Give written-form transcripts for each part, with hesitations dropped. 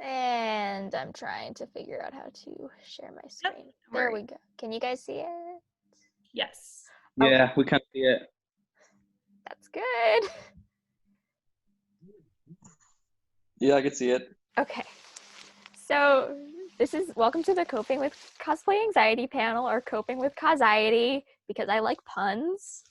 And I'm trying to figure out how to share my Yep, screen. don't There worry. we go. Can you guys see it? Yes. Okay, Yeah, we can see it. that's good. Yeah, I can see it. Okay, so this is welcome to the Coping with Cosplay Anxiety panel, or Coping with Causiety, because I like puns.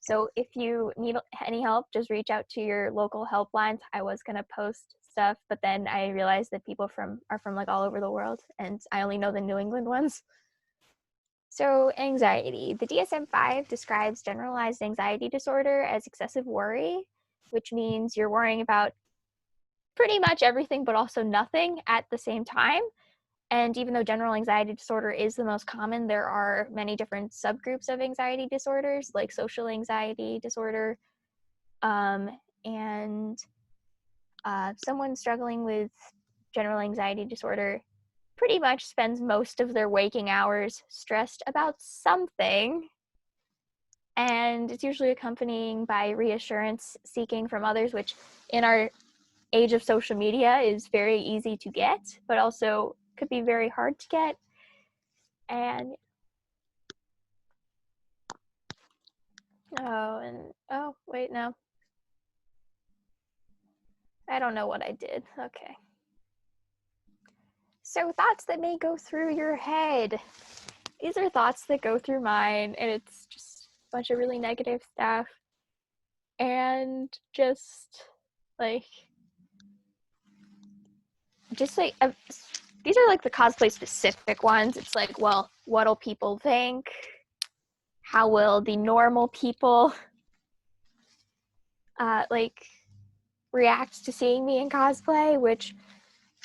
So if you need any help, just reach out to your local helplines. I was gonna post stuff, but then I realized that people are from like all over the world, and I only know the New England ones. So anxiety. The DSM-5 describes generalized anxiety disorder as excessive worry, which means you're worrying about pretty much everything but also nothing at the same time. And even though general anxiety disorder is the most common, there are many different subgroups of anxiety disorders, like social anxiety disorder. And someone struggling with general anxiety disorder pretty much spends most of their waking hours stressed about something. And it's usually accompanying by reassurance seeking from others, which in our age of social media is very easy to get, but also could be very hard to get. And oh wait, no, I don't know what I did. Okay. So thoughts that may go through your head. These are thoughts that go through mine, and it's just a bunch of really negative stuff. And just like these are like the cosplay specific ones. It's like, well, what'll people think? How will the normal people like react to seeing me in cosplay? Which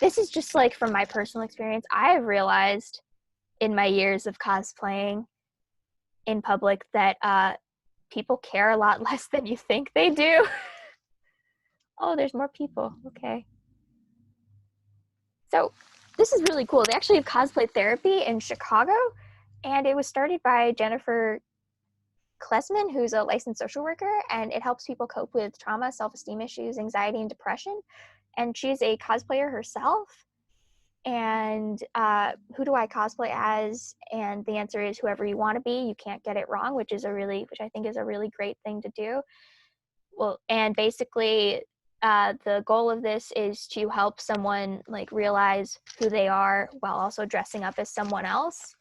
this is just like from my personal experience. I have realized in my years of cosplaying in public that people care a lot less than you think they do. Oh, there's more people. Okay. So this is really cool. They actually have cosplay therapy in Chicago, and it was started by Jennifer Klesman, who's a licensed social worker, and it helps people cope with trauma, self-esteem issues, anxiety, and depression. And she's a cosplayer herself. And who do I cosplay as? And the answer is whoever you want to be. You can't get it wrong, which I think is a really great thing to do. Well, and basically, the goal of this is to help someone like realize who they are while also dressing up as someone else.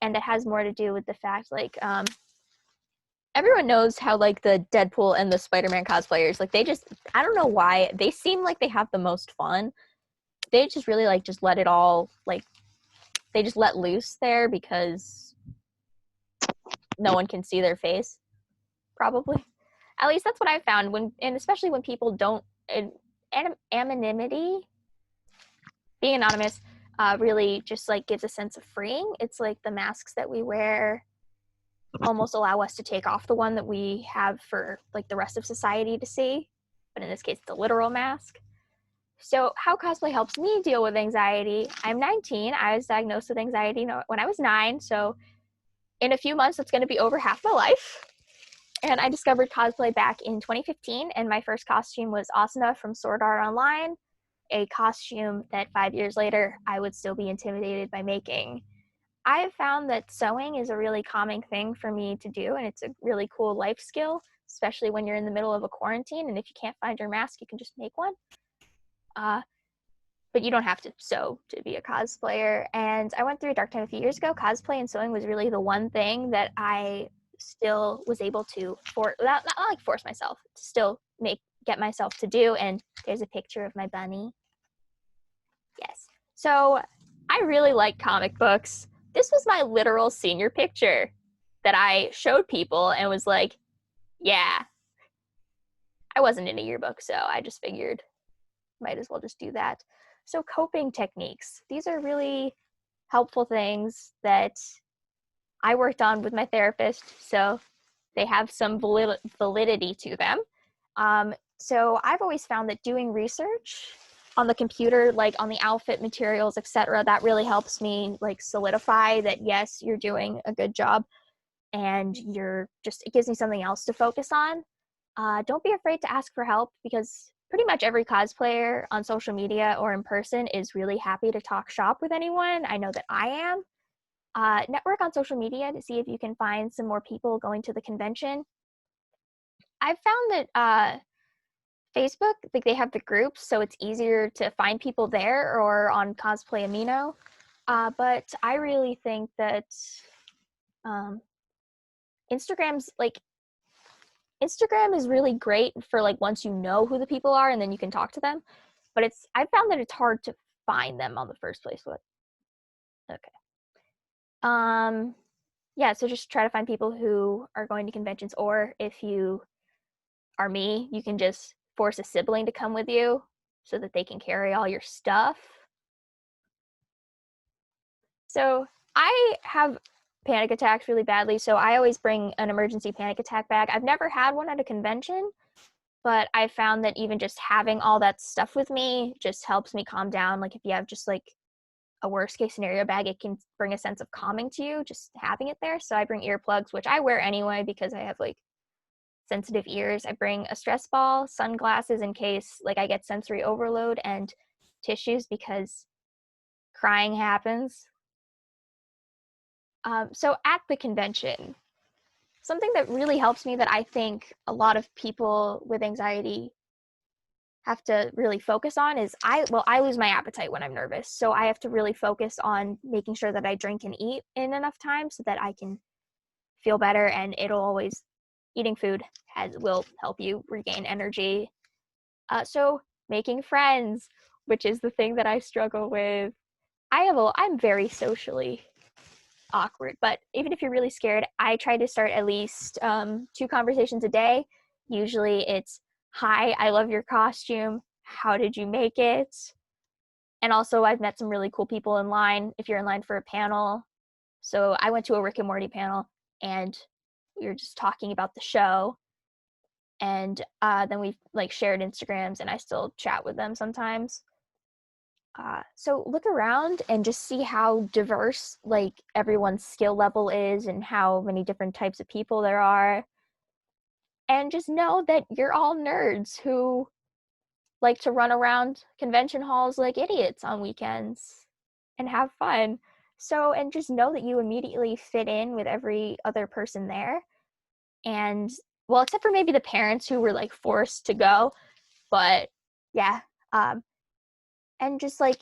And it has more to do with the fact like everyone knows how like the Deadpool and the Spider-Man cosplayers, like I don't know why they seem like they have the most fun. They just really like just let it all like they just let loose there because no one can see their face, probably. At least that's what I found and especially when people don't anonymity, being anonymous, really just like gives a sense of freeing. It's like the masks that we wear almost allow us to take off the one that we have for like the rest of society to see, but in this case, it's a literal mask. So how cosplay helps me deal with anxiety. I'm 19. I was diagnosed with anxiety when I was 9, so in a few months, it's going to be over half my life. And I discovered cosplay back in 2015, and my first costume was Asuna from Sword Art Online, a costume that 5 years later I would still be intimidated by making. I have found that sewing is a really calming thing for me to do, and it's a really cool life skill, especially when you're in the middle of a quarantine, and if you can't find your mask, you can just make one. But you don't have to sew to be a cosplayer. And I went through a dark time a few years ago. Cosplay and sewing was really the one thing that I still was able to not like force myself to still get myself to do. And there's a picture of my bunny. Yes. So I really like comic books. This was my literal senior picture that I showed people and was like, yeah. I wasn't in a yearbook, so I just figured might as well just do that. So coping techniques. These are really helpful things that I worked on with my therapist, so they have some validity to them. So I've always found that doing research on the computer, like on the outfit materials, etc., that really helps me like solidify that yes, you're doing a good job, and it gives me something else to focus on. Don't be afraid to ask for help because pretty much every cosplayer on social media or in person is really happy to talk shop with anyone. I know that I am. Network on social media to see if you can find some more people going to the convention. I've found that Facebook, like they have the groups, so it's easier to find people there or on Cosplay Amino. But I really think that um, Instagram's like Instagram is really great for like once you know who the people are and then you can talk to them. But I found that it's hard to find them on the first place. What? Okay. Yeah, so just try to find people who are going to conventions, or if you are me, you can just force a sibling to come with you so that they can carry all your stuff. So I have panic attacks really badly, so I always bring an emergency panic attack bag. I've never had one at a convention, but I found that even just having all that stuff with me just helps me calm down. Like if you have just like a worst case scenario bag, it can bring a sense of calming to you just having it there. So I bring earplugs, which I wear anyway because I have like sensitive ears. I bring a stress ball, sunglasses in case like I get sensory overload, and tissues because crying happens. So at the convention, something that really helps me that I think a lot of people with anxiety have to really focus on is I lose my appetite when I'm nervous. So I have to really focus on making sure that I drink and eat in enough time so that I can feel better, and it'll always eating food will help you regain energy. So making friends, which is the thing that I struggle with. I'm very socially awkward, but even if you're really scared, I try to start at least 2 conversations a day. Usually it's, hi, I love your costume. How did you make it? And also, I've met some really cool people in line if you're in line for a panel. So I went to a Rick and Morty panel and we were just talking about the show. And then we like shared Instagrams and I still chat with them sometimes. So look around and just see how diverse like everyone's skill level is and how many different types of people there are. And just know that you're all nerds who like to run around convention halls like idiots on weekends and have fun. So, and just know that you immediately fit in with every other person there. And well, except for maybe the parents who were like forced to go, but yeah. And just like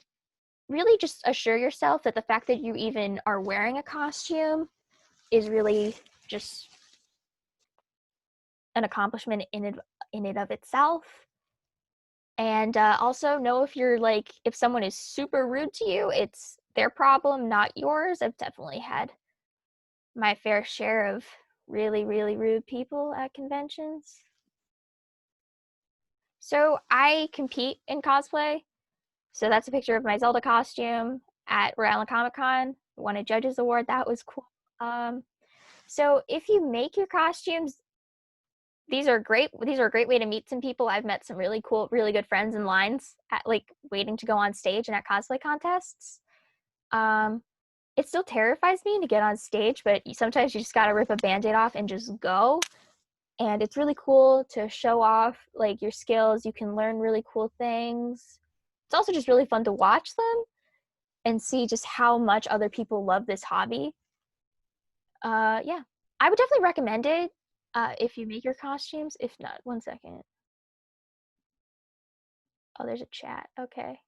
really just assure yourself that the fact that you even are wearing a costume is really just an accomplishment in it of itself. And also know if you're like if someone is super rude to you, it's their problem, not yours. I've definitely had my fair share of really, really rude people at conventions. So I compete in cosplay. So that's a picture of my Zelda costume at Rhode Island Comic Con. Won a judges award. That was cool. So if you make your costumes, these are great. These are a great way to meet some people. I've met some really cool, really good friends in lines at like waiting to go on stage and at cosplay contests. Um, it still terrifies me to get on stage, but sometimes you just gotta rip a band-aid off and just go. And it's really cool to show off like your skills. You can learn really cool things. It's also just really fun to watch them and see just how much other people love this hobby. Yeah, I would definitely recommend it if you make your costumes. If not, one second. Oh, there's a chat. Okay.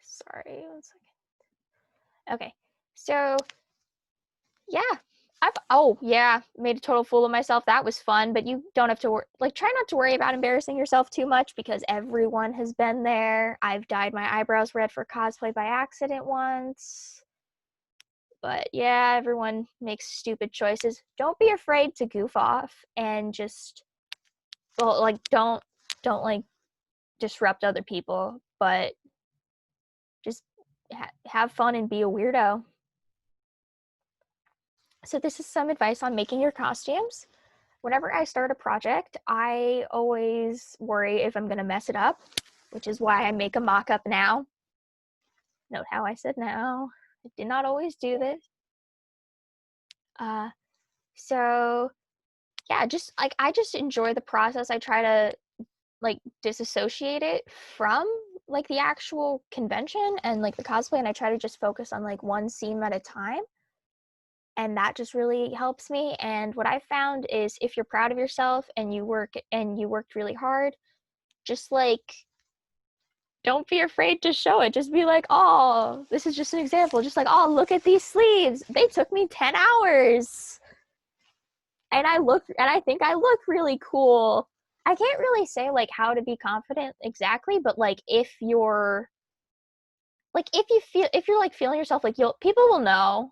Sorry, one second. Okay. So, yeah. Oh, yeah, made a total fool of myself. That was fun, but you don't have to like try not to worry about embarrassing yourself too much because everyone has been there. I've dyed my eyebrows red for cosplay by accident once. But yeah, everyone makes stupid choices. Don't be afraid to goof off and just well, like don't like disrupt other people, but just have fun and be a weirdo. So this is some advice on making your costumes. Whenever I start a project, I always worry if I'm going to mess it up, which is why I make a mock-up now. Note how I said now. I did not always do this. So yeah, just like I just enjoy the process. I try to like disassociate it from like the actual convention and like the cosplay, and I try to just focus on like one scene at a time, and that just really helps me. And what I found is if you're proud of yourself and you worked really hard, just like don't be afraid to show it. Just be like, oh, this is just an example. Just like, oh, look at these sleeves. They took me 10 hours. And I think I look really cool. I can't really say like how to be confident exactly, but like if you're like feeling yourself, like you'll people will know.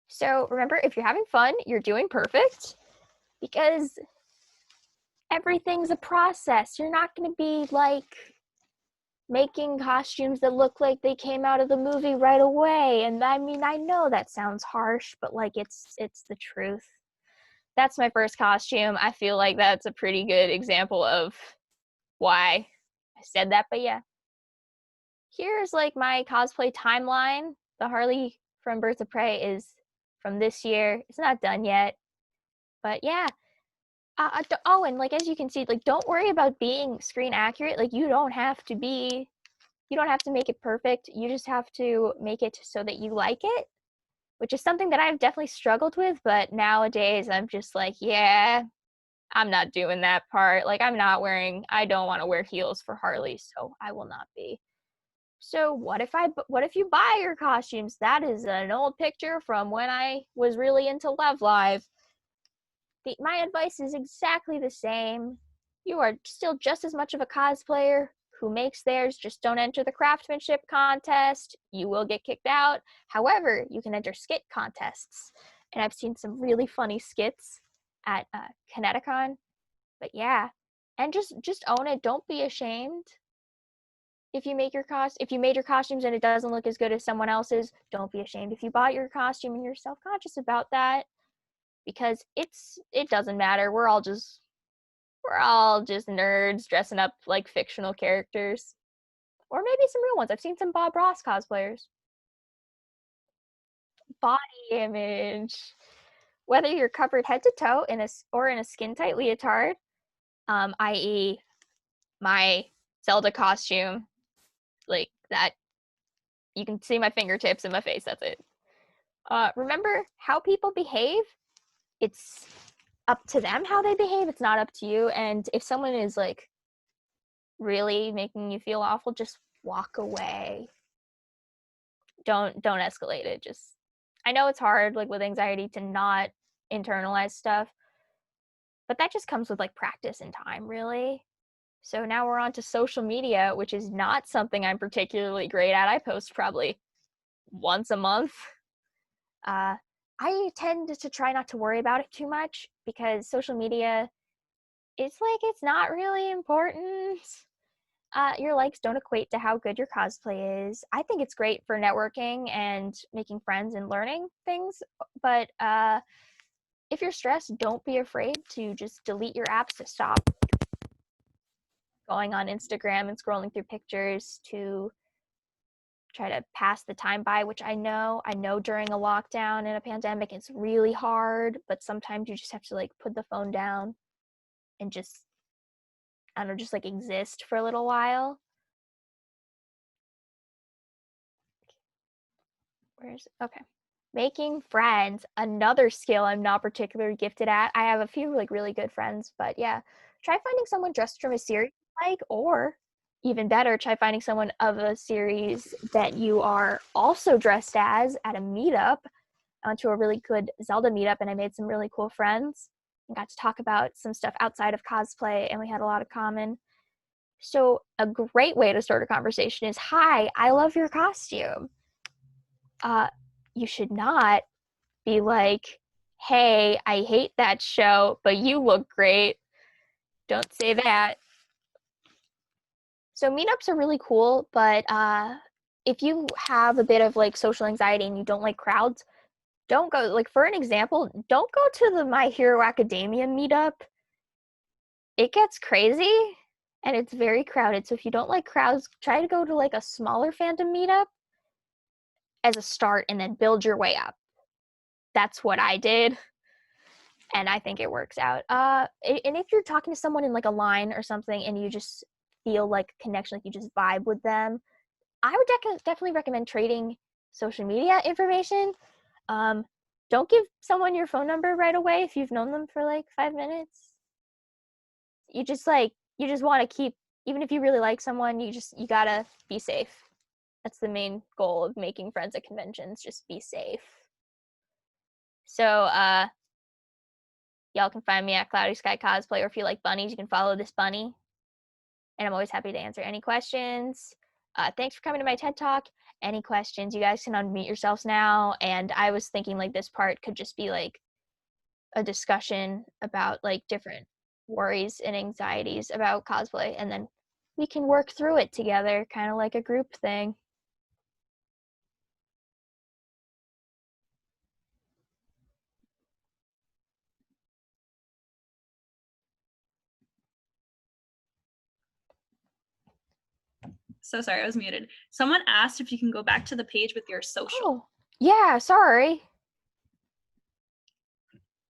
So remember, if you're having fun, you're doing perfect, because everything's a process. You're not going to be like making costumes that look like they came out of the movie right away. And I mean, I know that sounds harsh, but like it's the truth. That's my first costume. I feel like that's a pretty good example of why I said that. But yeah, here's like my cosplay timeline. The Harley from Birds of Prey is from this year. It's not done yet, but yeah. Oh, and like as you can see, like don't worry about being screen accurate. Like you don't have to make it perfect. You just have to make it so that you like it, which is something that I've definitely struggled with. But nowadays, I'm just like, yeah, I'm not doing that part. Like, I don't want to wear heels for Harley, so I will not be. So what if you buy your costumes? That is an old picture from when I was really into Love Live. My advice is exactly the same. You are still just as much of a cosplayer who makes theirs. Just don't enter the craftsmanship contest. You will get kicked out. However, you can enter skit contests. And I've seen some really funny skits at Kineticon. But yeah, and just own it. Don't be ashamed. If you made your costumes and it doesn't look as good as someone else's, don't be ashamed. If you bought your costume and you're self-conscious about that, because it doesn't matter. We're all just nerds dressing up like fictional characters, or maybe some real ones. I've seen some Bob Ross cosplayers. Body image. Whether you're covered head to toe in a skin tight leotard, i.e., my Zelda costume, like that, you can see my fingertips and my face. That's it. Remember how people behave. It's up to them how they behave. It's not up to you. And if someone is like really making you feel awful, just walk away. Don't escalate it. Just I know it's hard like with anxiety to not internalize stuff, but that just comes with like practice and time, really. So now we're on to social media, which is not something I'm particularly great at. I post probably once a month. Uh, I tend to try not to worry about it too much because social media, it's like it's not really important. Your likes don't equate to how good your cosplay is. I think it's great for networking and making friends and learning things, but if you're stressed, don't be afraid to just delete your apps to stop going on Instagram and scrolling through pictures to try to pass the time by, which I know during a lockdown and a pandemic it's really hard, but sometimes you just have to like put the phone down and just I don't know, just like exist for a little while. Where's okay. Making friends, another skill I'm not particularly gifted at. I have a few like really good friends, but yeah, try finding someone dressed from a series you like, or even better, try finding someone of a series that you are also dressed as at a meetup. I went to a really good Zelda meetup and I made some really cool friends and got to talk about some stuff outside of cosplay, and we had a lot of common. So, a great way to start a conversation is, "Hi, I love your costume." Uh, you should not be like, "Hey, I hate that show, but you look great." Don't say that. So, meetups are really cool, but if you have a bit of like social anxiety and you don't like crowds, don't go. Like, for an example, don't go to the My Hero Academia meetup. It gets crazy and it's very crowded. So if you don't like crowds, try to go to like a smaller fandom meetup as a start and then build your way up. that's what I did, and I think it works out. And if you're talking to someone in like a line or something, and you just feel like a connection, like you just vibe with them, I would definitely recommend trading social media information. Um, don't give someone your phone number right away if you've known them for like 5 minutes. You just want to keep, even if you really like someone, you gotta be safe. That's the main goal of making friends at conventions. Just be safe. So y'all can find me at CloudySky Cosplay, or if you like bunnies, you can follow this bunny. And I'm always happy to answer any questions. Thanks for coming to my TED Talk. Any questions, you guys can unmute yourselves now. And I was thinking like this part could just be like a discussion about like different worries and anxieties about cosplay, and then we can work through it together, kind of like a group thing. So sorry, I was muted. Someone asked if you can go back to the page with your social. Oh, yeah, sorry.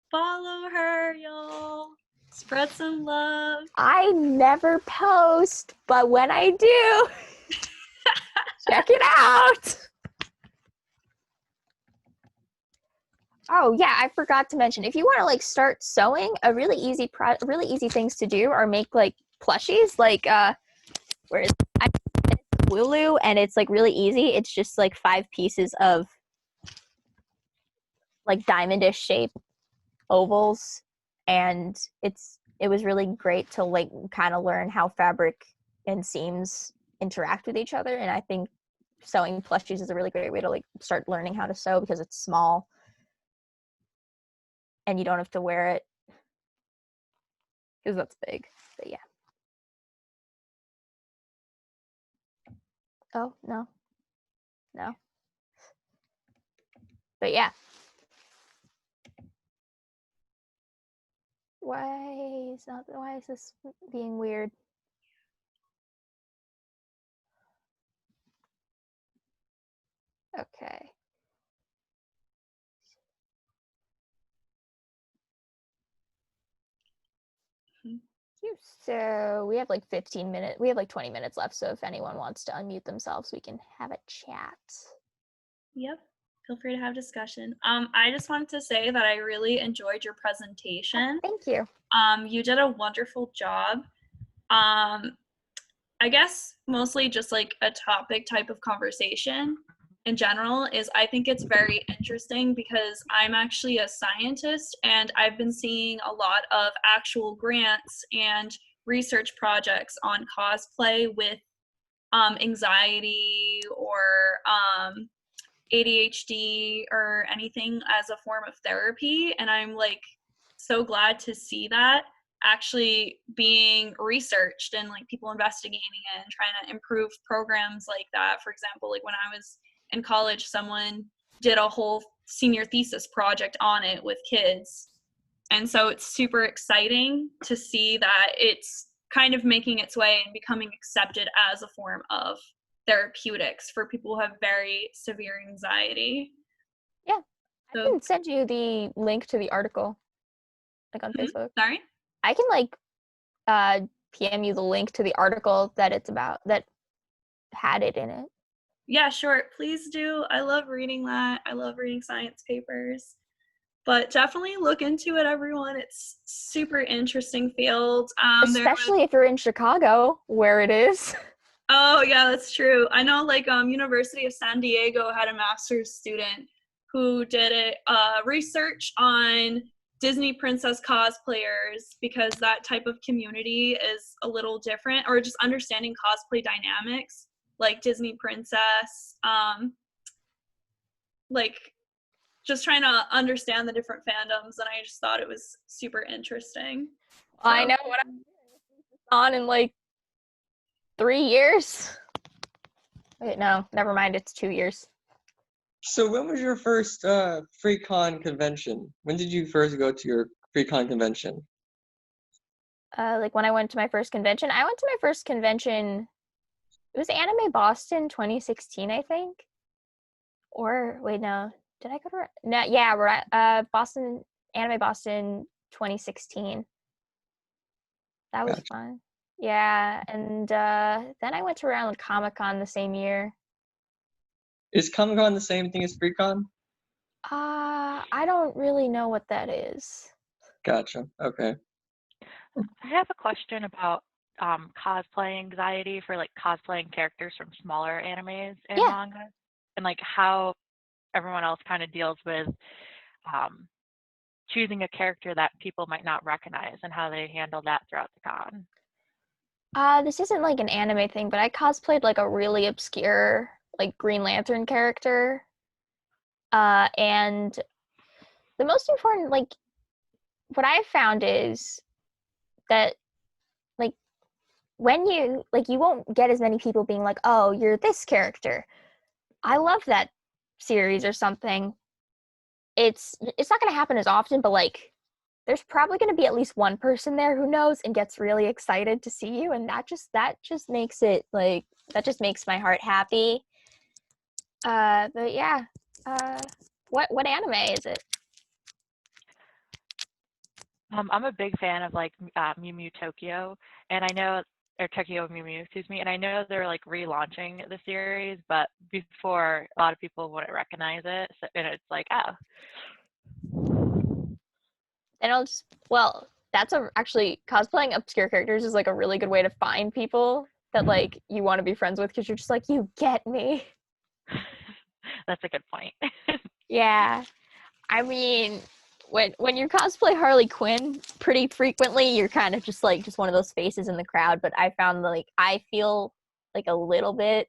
Follow her, y'all. Spread some love. I never post, but when I do, check it out. Oh yeah, I forgot to mention, if you want to like start sewing, a really easy things to do are make like plushies, like whereas I Lulu, and it's like really easy. It's just like 5 pieces of like diamondish shape ovals, and it was really great to like kind of learn how fabric and seams interact with each other. And I think sewing plushies is a really great way to like start learning how to sew, because it's small and you don't have to wear it because that's big. But yeah. Oh no. But yeah. Why is this being weird? Okay. So we have like 15 minutes. We have like 20 minutes left. So if anyone wants to unmute themselves, we can have a chat. Yep. Feel free to have discussion. I just wanted to say that I really enjoyed your presentation. Thank you. You did a wonderful job. I guess mostly just like a topic type of conversation in general is, I think it's very interesting because I'm actually a scientist, and I've been seeing a lot of actual grants and research projects on cosplay with anxiety or ADHD or anything as a form of therapy. And I'm like so glad to see that actually being researched and like people investigating it and trying to improve programs like that. For example, like when I was in college, someone did a whole senior thesis project on it with kids. And so it's super exciting to see that it's kind of making its way and becoming accepted as a form of therapeutics for people who have very severe anxiety. Yeah. So, I can send you the link to the article, like on Facebook. Sorry? I can like PM you the link to the article that it's about, that had it in it. Yeah, sure. Please do. I love reading that. I love reading science papers. But definitely look into it, everyone. It's super interesting field. Especially if you're in Chicago, where it is. Oh, yeah, that's true. I know, like, University of San Diego had a master's student who did research on Disney princess cosplayers, because that type of community is a little different, or just understanding cosplay dynamics, like Disney princess, like just trying to understand the different fandoms, and I just thought it was super interesting. So. I know what I'm on in like 3 years. Wait, no, never mind. It's 2 years. So when was your first FreeCon convention? When did you first go to your FreeCon convention? Like when I went to my first convention. I went to my first convention. It was Anime Boston 2016, I think. Or wait, no. did I go to? No, yeah, we're at Boston Anime Boston 2016. That was Gotcha. fun. Yeah, and then I went to Rhode Comic Con the same year. Is Comic Con the same thing as FreeCon? I don't really know what that is. Gotcha. Okay. I have a question about cosplay anxiety for like cosplaying characters from smaller animes and Yeah. manga, and like how everyone else kind of deals with um, choosing a character that people might not recognize and how they handle that throughout the con. This isn't like an anime thing, but I cosplayed like a really obscure like Green Lantern character. And the most important, like, what I found is that, like, when you won't get as many people being like, oh, you're this character. I love that series or something. It's not going to happen as often, but like, there's probably going to be at least one person there who knows and gets really excited to see you, and that just makes it like that just makes my heart happy. But yeah, what anime is it? I'm a big fan of like Mew Mew Tokyo, and I know, or Tokyo Mew Mew, excuse me, and I know they're like relaunching the series, but before a lot of people wouldn't recognize it, so, and it's like, oh. And I'll just that's actually cosplaying obscure characters is like a really good way to find people that like you want to be friends with because you're just like, you get me. That's a good point. Yeah. I mean, when you cosplay Harley Quinn pretty frequently, you're kind of just one of those faces in the crowd. But I found like I feel like a little bit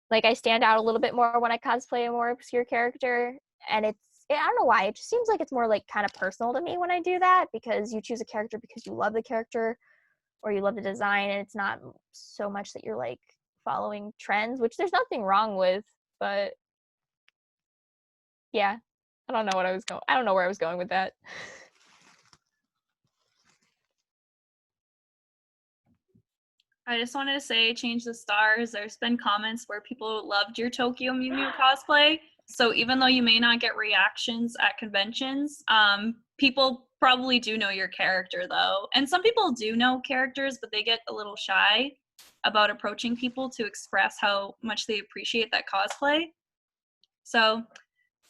like I stand out a little bit more when I cosplay a more obscure character, and I don't know why. It just seems like it's more like kind of personal to me when I do that because you choose a character because you love the character or you love the design, and it's not so much that you're like following trends, which there's nothing wrong with, but yeah. I don't know where I was going with that. I just wanted to say, change the stars. There's been comments where people loved your Tokyo Mew Mew cosplay. So even though you may not get reactions at conventions, people probably do know your character though. And some people do know characters, but they get a little shy about approaching people to express how much they appreciate that cosplay. So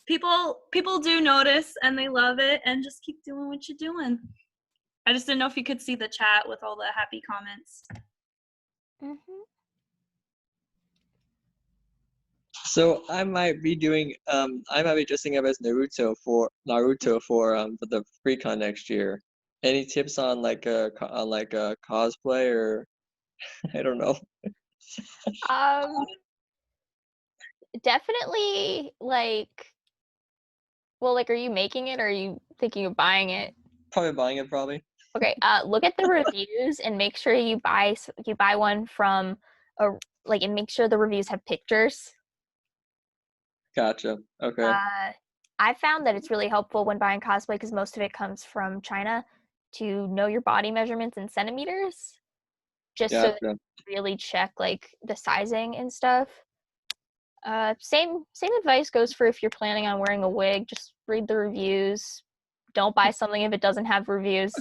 people do notice and they love it, and just keep doing what you're doing. I just didn't know if you could see the chat with all the happy comments. Mm-hmm. So I might be dressing up as Naruto for the FreeCon next year. Any tips on like a cosplay or I don't know. Definitely like, well, like, are you making it or are you thinking of buying it? Probably buying it probably. Okay, look at the reviews and make sure you buy one from and make sure the reviews have pictures. Gotcha. Okay. I found that it's really helpful when buying cosplay because most of it comes from China to know your body measurements in centimeters, just so that Gotcha. you really check like the sizing and stuff. Same advice goes for if you're planning on wearing a wig. Just read the reviews. Don't buy something if it doesn't have reviews.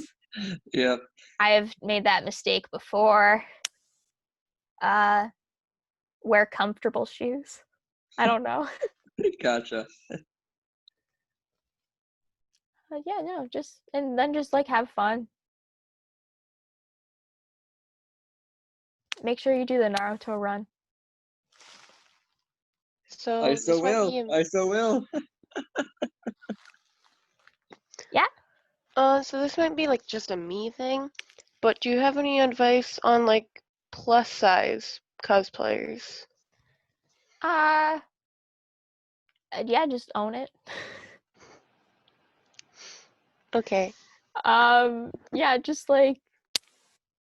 Yeah. I have made that mistake before. Wear comfortable shoes. I don't know. Gotcha. Yeah, no, just like have fun. Make sure you do the Naruto run. So I this so might will. be I so will. Yeah. So this might be like just a me thing, but do you have any advice on like plus size cosplayers? Yeah, just own it. Okay. Yeah, just like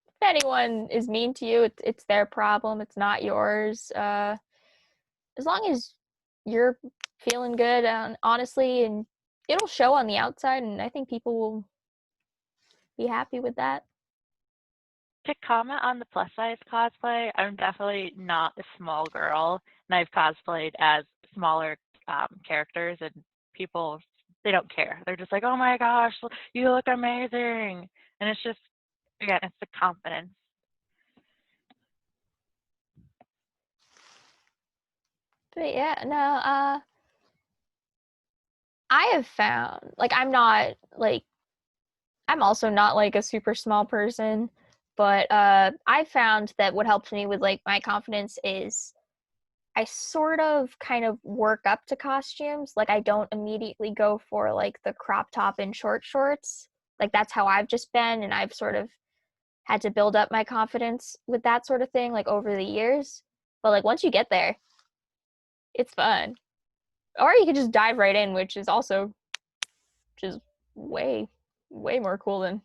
if anyone is mean to you, it's their problem. It's not yours. As long as you're feeling good and honestly, and it'll show on the outside, and I think people will be happy with that. To comment on the plus size cosplay, I'm definitely not a small girl, and I've cosplayed as smaller characters, and people, they don't care. They're just like, oh my gosh, you look amazing. And it's just, again, it's the confidence. But yeah, no, I have found, like, I'm also not like a super small person, but I found that what helps me with like my confidence is I sort of kind of work up to costumes. Like, I don't immediately go for like the crop top and short shorts. Like, that's how I've just been, and I've sort of had to build up my confidence with that sort of thing like over the years. But like once you get there, it's fun. Or you can just dive right in, which is way, way more cool than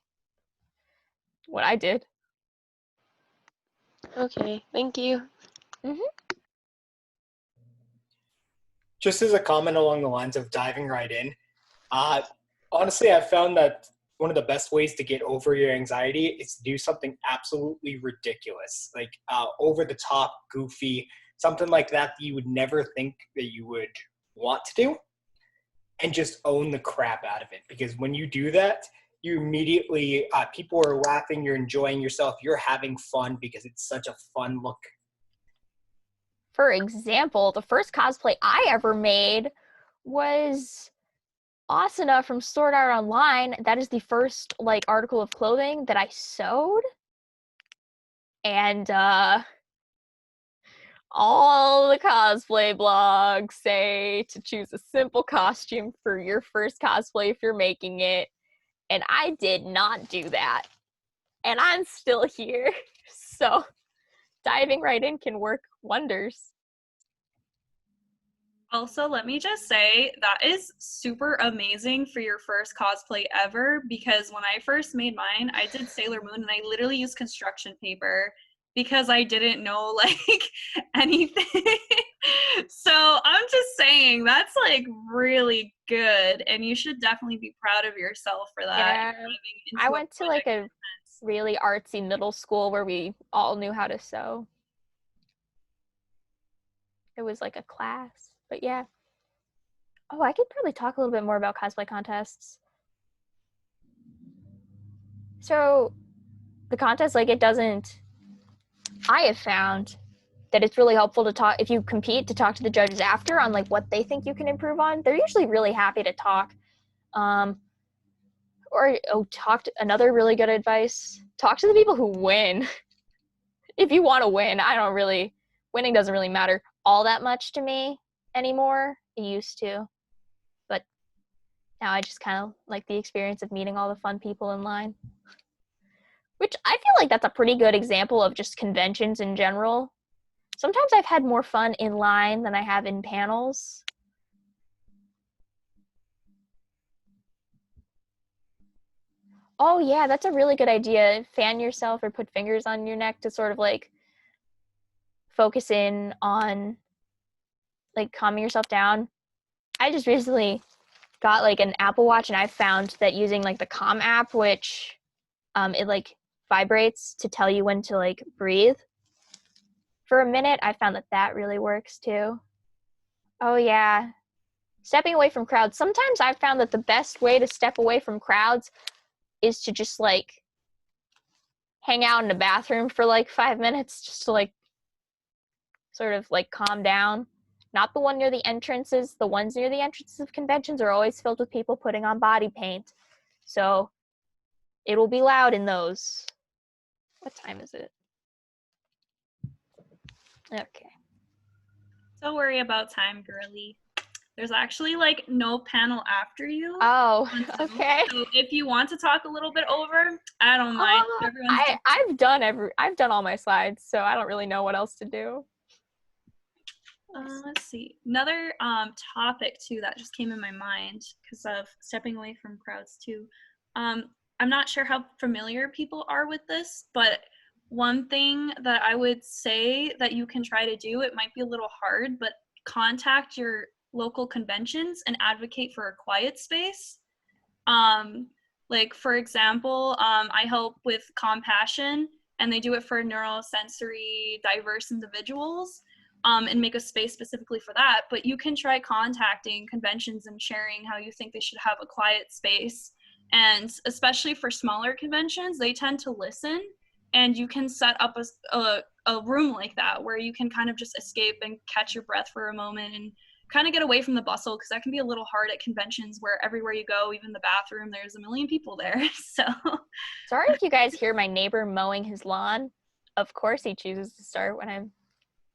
what I did. Okay, thank you. Just as a comment along the lines of diving right in, honestly, I've found that one of the best ways to get over your anxiety is to do something absolutely ridiculous, like over the top, goofy, something like that you would never think that you would want to do, and just own the crap out of it. Because when you do that, you immediately, people are laughing, you're enjoying yourself, you're having fun because it's such a fun look. For example, the first cosplay I ever made was Asuna from Sword Art Online. That is the first like article of clothing that I sewed. And all the cosplay blogs say to choose a simple costume for your first cosplay if you're making it. And I did not do that. And I'm still here. So diving right in can work wonders. Also, let me just say that is super amazing for your first cosplay ever, because when I first made mine, I did Sailor Moon and I literally used construction paper because I didn't know like anything. So I'm just saying that's like really good, and you should definitely be proud of yourself for that. Yeah, I went to like a really artsy middle school where we all knew how to sew. It was like a class, but yeah. Oh, I could probably talk a little bit more about cosplay contests. So the contest, like, I have found that it's really helpful to talk, if you compete, to talk to the judges after on like what they think you can improve on. They're usually really happy to talk. Another really good advice, talk to the people who win. If you want to win, winning doesn't really matter all that much to me anymore. It used to. But now I just kind of like the experience of meeting all the fun people in line. Which I feel like that's a pretty good example of just conventions in general. Sometimes I've had more fun in line than I have in panels. Oh yeah, that's a really good idea. Fan yourself or put fingers on your neck to sort of like focus in on like calming yourself down. I just recently got like an Apple Watch, and I found that using like the Calm app, which it like vibrates to tell you when to like breathe for a minute, I found that really works too. Oh yeah, stepping away from crowds. Sometimes I've found that the best way to step away from crowds is to just like hang out in a bathroom for like 5 minutes, just to like sort of like calm down. Not the one near the entrances. The ones near the entrances of conventions are always filled with people putting on body paint. So it will be loud in those. What time is it? Okay. Don't worry about time, girly. There's actually like no panel after you. Oh, okay. So if you want to talk a little bit over, I don't mind. I've done all my slides, so I don't really know what else to do. Let's see. Another topic too that just came in my mind because of stepping away from crowds too. I'm not sure how familiar people are with this, but one thing that I would say that you can try to do, it might be a little hard, but contact your local conventions and advocate for a quiet space. Like for example, I help with Compassion, and they do it for neurosensory diverse individuals. and make a space specifically for that. But you can try contacting conventions and sharing how you think they should have a quiet space. And especially for smaller conventions, they tend to listen, and you can set up a room like that where you can kind of just escape and catch your breath for a moment and kind of get away from the bustle, because that can be a little hard at conventions where everywhere you go, even the bathroom, there's a million people there. So Sorry if you guys hear my neighbor mowing his lawn. Of course he chooses to start when I'm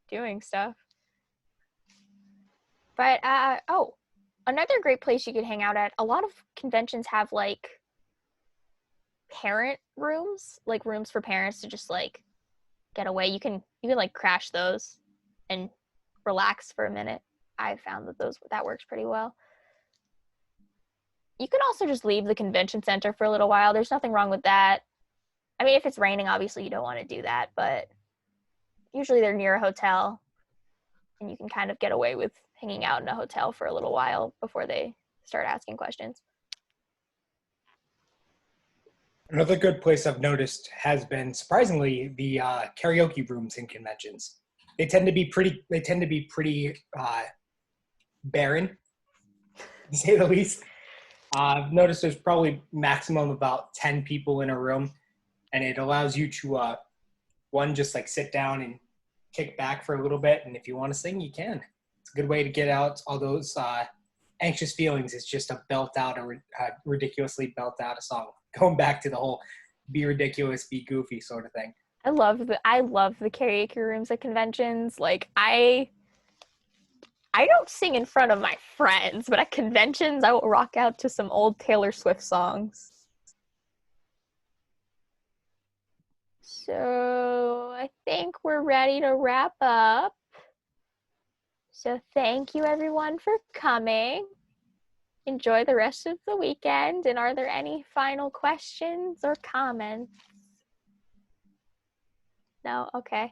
doing stuff. But oh, another great place you could hang out at, a lot of conventions have like parent rooms, like rooms for parents to just like get away. You can like crash those and relax for a minute. I found that works pretty well. You can also just leave the convention center for a little while. There's nothing wrong with that. I mean, if it's raining, obviously you don't want to do that, but usually they're near a hotel and you can kind of get away with hanging out in a hotel for a little while before they start asking questions. Another good place I've noticed has been, surprisingly, the karaoke rooms in conventions. They tend to be pretty barren, to say the least. I've noticed there's probably maximum about 10 people in a room, and it allows you to just like sit down and kick back for a little bit, and if you want to sing, you can. It's a good way to get out all those anxious feelings. It's just a ridiculously belt out a song. Going back to the whole be ridiculous, be goofy sort of thing. I love the karaoke rooms at conventions. Like I don't sing in front of my friends, but at conventions I will rock out to some old Taylor Swift songs. So I think we're ready to wrap up. So thank you everyone for coming. Enjoy the rest of the weekend. And are there any final questions or comments? No? Okay.